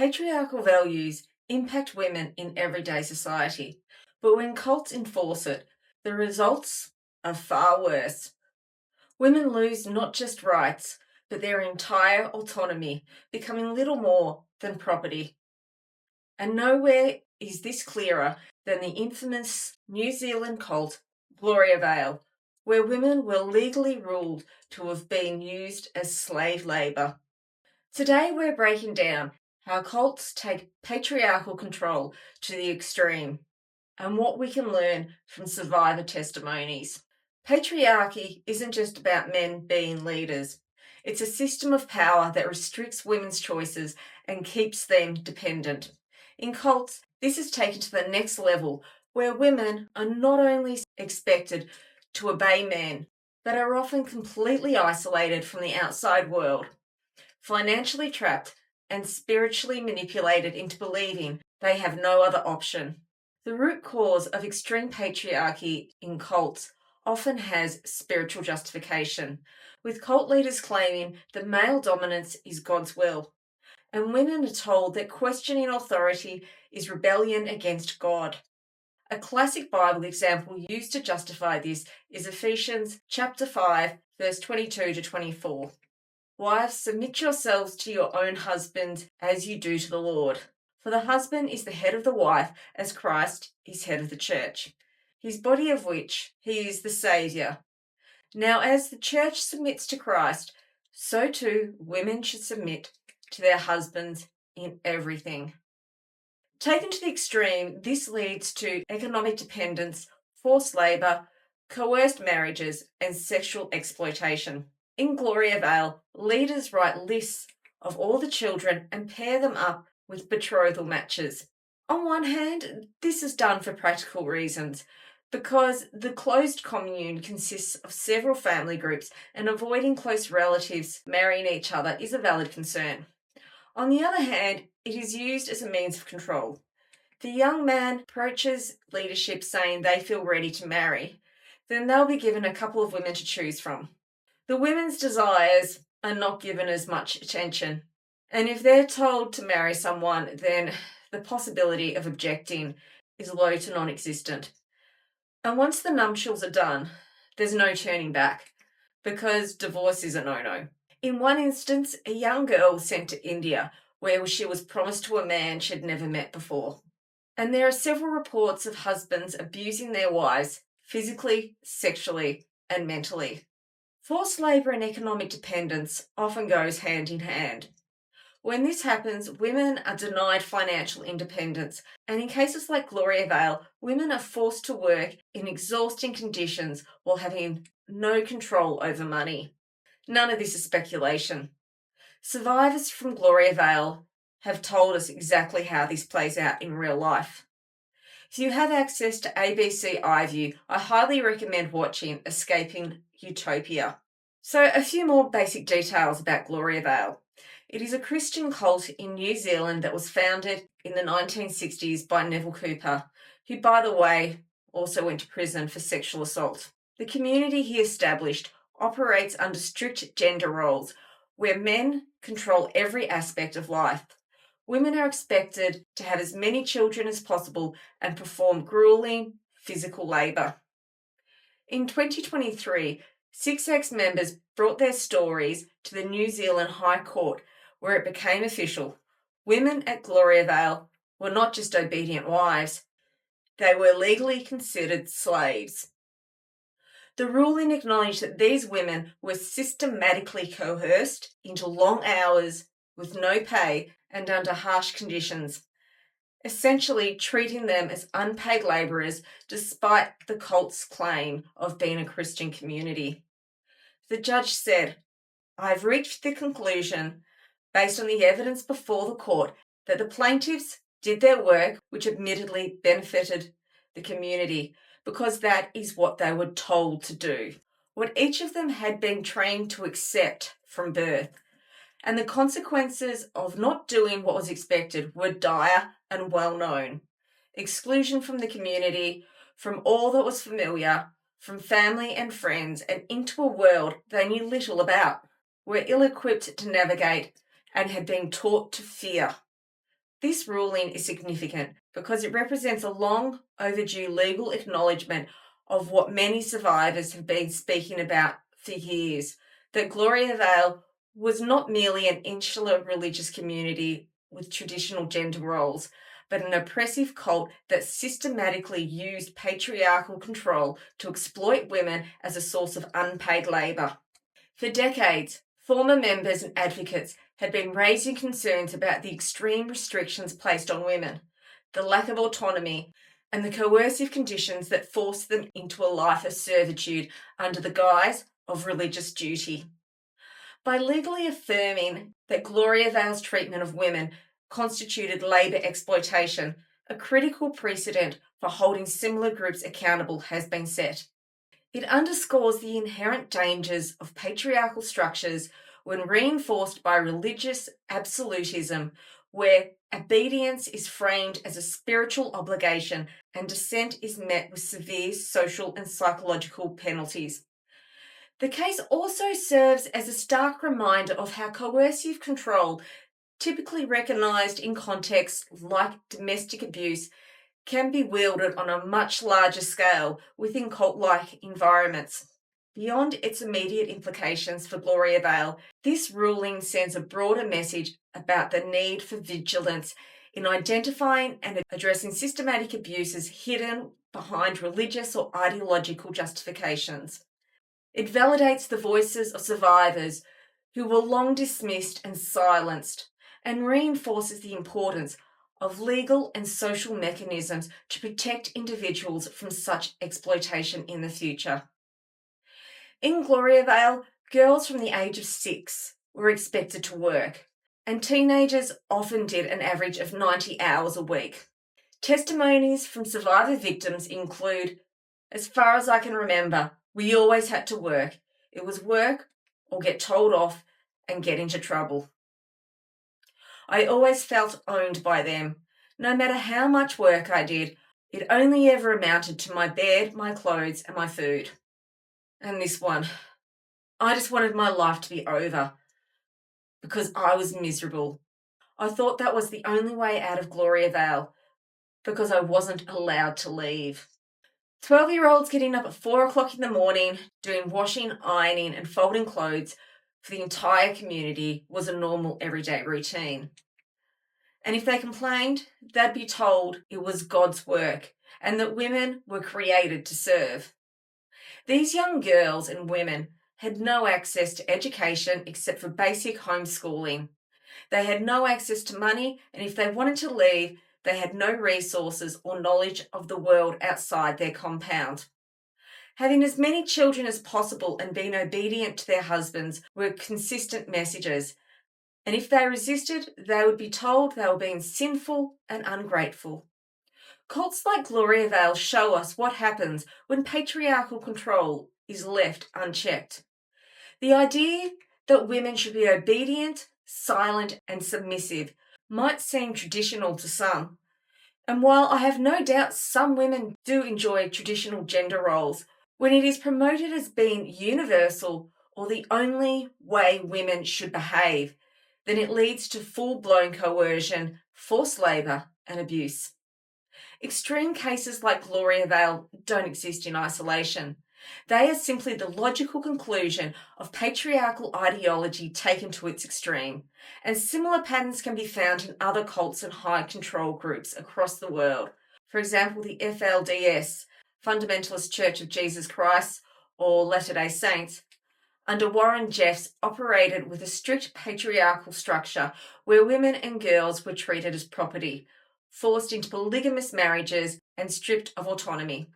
Patriarchal values impact women in everyday society, but when cults enforce it, the results are far worse. Women lose not just rights, but their entire autonomy, becoming little more than property. And nowhere is this clearer than the infamous New Zealand cult Gloriavale, where women were legally ruled to have been used as slave labour. Today we're breaking down how cults take patriarchal control to the extreme and what we can learn from survivor testimonies. Patriarchy isn't just about men being leaders. It's a system of power that restricts women's choices and keeps them dependent. In cults, this is taken to the next level, where women are not only expected to obey men, but are often completely isolated from the outside world, financially trapped and spiritually manipulated into believing they have no other option. The root cause of extreme patriarchy in cults often has spiritual justification, with cult leaders claiming that male dominance is God's will, and women are told that questioning authority is rebellion against God. A classic Bible example used to justify this is Ephesians chapter 5, verse 22 to 24. Wives, submit yourselves to your own husbands as you do to the Lord. For the husband is the head of the wife, as Christ is head of the church, his body of which he is the Saviour. Now, as the church submits to Christ, so too women should submit to their husbands in everything. Taken to the extreme, this leads to economic dependence, forced labour, coerced marriages, and sexual exploitation. In Gloriavale, leaders write lists of all the children and pair them up with betrothal matches. On one hand, this is done for practical reasons, because the closed commune consists of several family groups and avoiding close relatives marrying each other is a valid concern. On the other hand, it is used as a means of control. The young man approaches leadership saying they feel ready to marry, then they'll be given a couple of women to choose from. The women's desires are not given as much attention, and if they're told to marry someone, then the possibility of objecting is low to non-existent. And once the nuptials are done, there's no turning back, because divorce is a no-no. In one instance, a young girl was sent to India, where she was promised to a man she'd never met before. And there are several reports of husbands abusing their wives physically, sexually, and mentally. Forced labour and economic dependence often goes hand in hand. When this happens, women are denied financial independence, and in cases like Gloriavale, women are forced to work in exhausting conditions while having no control over money. None of this is speculation. Survivors from Gloriavale have told us exactly how this plays out in real life. If you have access to ABC iView, I highly recommend watching Escaping Utopia. So, a few more basic details about Gloriavale. It is a Christian cult in New Zealand that was founded in the 1960s by Neville Cooper, who, by the way, also went to prison for sexual assault. The community he established operates under strict gender roles, where men control every aspect of life. Women are expected to have as many children as possible and perform grueling physical labour. In 2023, 6 ex-members brought their stories to the New Zealand High Court, where it became official. Women at Gloriavale were not just obedient wives, they were legally considered slaves. The ruling acknowledged that these women were systematically coerced into long hours with no pay and under harsh conditions, essentially treating them as unpaid labourers despite the cult's claim of being a Christian community. The judge said, "I've reached the conclusion, based on the evidence before the court, that the plaintiffs did their work, which admittedly benefited the community, because that is what they were told to do, what each of them had been trained to accept from birth. And the consequences of not doing what was expected were dire and well known. Exclusion from the community, from all that was familiar, from family and friends, and into a world they knew little about, were ill-equipped to navigate, and had been taught to fear. This ruling is significant because it represents a long overdue legal acknowledgement of what many survivors have been speaking about for years, that Gloriavale was not merely an insular religious community with traditional gender roles, but an oppressive cult that systematically used patriarchal control to exploit women as a source of unpaid labour. For decades, former members and advocates had been raising concerns about the extreme restrictions placed on women, the lack of autonomy, and the coercive conditions that forced them into a life of servitude under the guise of religious duty. By legally affirming that Gloriavale's treatment of women constituted labour exploitation, a critical precedent for holding similar groups accountable has been set. It underscores the inherent dangers of patriarchal structures when reinforced by religious absolutism, where obedience is framed as a spiritual obligation and dissent is met with severe social and psychological penalties. The case also serves as a stark reminder of how coercive control, typically recognised in contexts like domestic abuse, can be wielded on a much larger scale within cult-like environments. Beyond its immediate implications for Gloriavale, this ruling sends a broader message about the need for vigilance in identifying and addressing systematic abuses hidden behind religious or ideological justifications. It validates the voices of survivors who were long dismissed and silenced, and reinforces the importance of legal and social mechanisms to protect individuals from such exploitation in the future. In Gloriavale, girls from the age of 6 were expected to work, and teenagers often did an average of 90 hours a week. Testimonies from survivor victims include, "As far as I can remember, we always had to work. It was work or get told off and get into trouble. I always felt owned by them. No matter how much work I did, it only ever amounted to my bed, my clothes, and my food." And this one, "I just wanted my life to be over because I was miserable. I thought that was the only way out of Gloriavale because I wasn't allowed to leave." 12-year-olds getting up at 4 o'clock in the morning, doing washing, ironing, and folding clothes for the entire community was a normal everyday routine. And if they complained, they'd be told it was God's work and that women were created to serve. These young girls and women had no access to education except for basic homeschooling. They had no access to money, and if they wanted to leave, they had no resources or knowledge of the world outside their compound. Having as many children as possible and being obedient to their husbands were consistent messages, and if they resisted, they would be told they were being sinful and ungrateful. Cults like Gloriavale show us what happens when patriarchal control is left unchecked. The idea that women should be obedient, silent, and submissive might seem traditional to some. And while I have no doubt some women do enjoy traditional gender roles, when it is promoted as being universal or the only way women should behave, then it leads to full-blown coercion, forced labour, and abuse. Extreme cases like Gloriavale don't exist in isolation. They are simply the logical conclusion of patriarchal ideology taken to its extreme, and similar patterns can be found in other cults and high control groups across the world. For example, the FLDS, Fundamentalist Church of Jesus Christ, or Latter-day Saints, under Warren Jeffs, operated with a strict patriarchal structure where women and girls were treated as property, forced into polygamous marriages, and stripped of autonomy.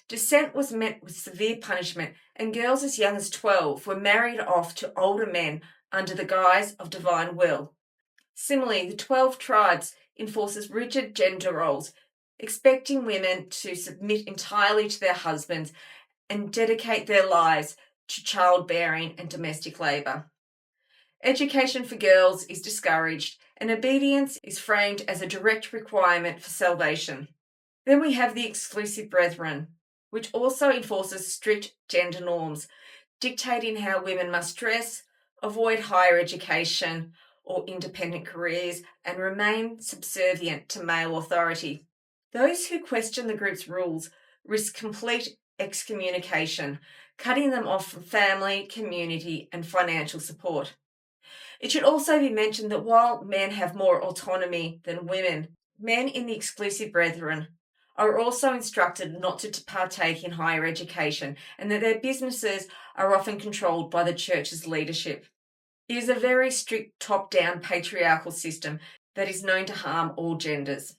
Dissent was met with severe punishment, and girls as young as 12 were married off to older men under the guise of divine will. Similarly, the 12 tribes enforces rigid gender roles, expecting women to submit entirely to their husbands and dedicate their lives to childbearing and domestic labour. Education for girls is discouraged, and obedience is framed as a direct requirement for salvation. Then we have the exclusive brethren, which also enforces strict gender norms, dictating how women must dress, avoid higher education, or independent careers and remain subservient to male authority. Those who question the group's rules risk complete excommunication, cutting them off from family, community, and financial support. It should also be mentioned that while men have more autonomy than women, men in the exclusive brethren are also instructed not to partake in higher education and that their businesses are often controlled by the church's leadership. It is a very strict top-down patriarchal system that is known to harm all genders.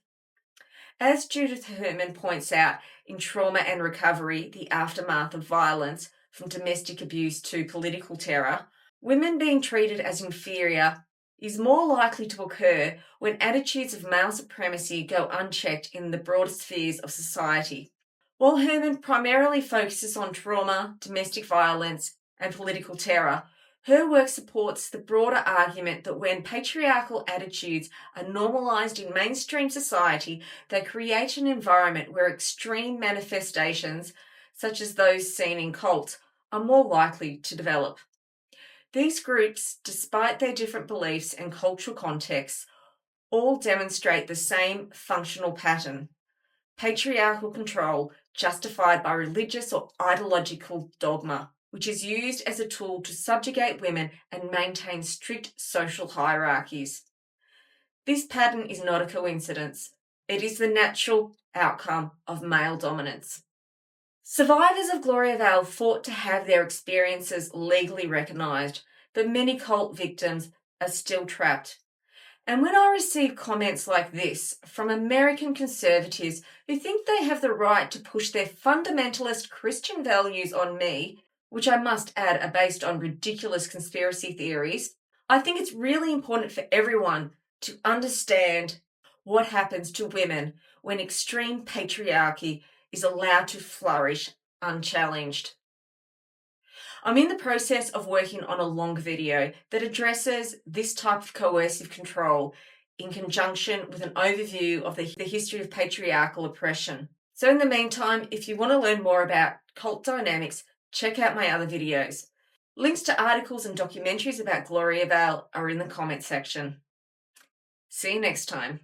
As Judith Herman points out in Trauma and Recovery, the Aftermath of Violence, from Domestic Abuse to Political Terror, women being treated as inferior is more likely to occur when attitudes of male supremacy go unchecked in the broader spheres of society. While Herman primarily focuses on trauma, domestic violence, and political terror, her work supports the broader argument that when patriarchal attitudes are normalized in mainstream society, they create an environment where extreme manifestations, such as those seen in cults, are more likely to develop. These groups, despite their different beliefs and cultural contexts, all demonstrate the same functional pattern: patriarchal control justified by religious or ideological dogma, which is used as a tool to subjugate women and maintain strict social hierarchies. This pattern is not a coincidence. It is the natural outcome of male dominance. Survivors of Gloriavale fought to have their experiences legally recognised, but many cult victims are still trapped. And when I receive comments like this from American conservatives who think they have the right to push their fundamentalist Christian values on me, which I must add are based on ridiculous conspiracy theories, I think it's really important for everyone to understand what happens to women when extreme patriarchy is allowed to flourish unchallenged. I'm in the process of working on a long video that addresses this type of coercive control in conjunction with an overview of the history of patriarchal oppression. So in the meantime, if you want to learn more about cult dynamics, check out my other videos. Links to articles and documentaries about Gloriavale are in the comment section. See you next time.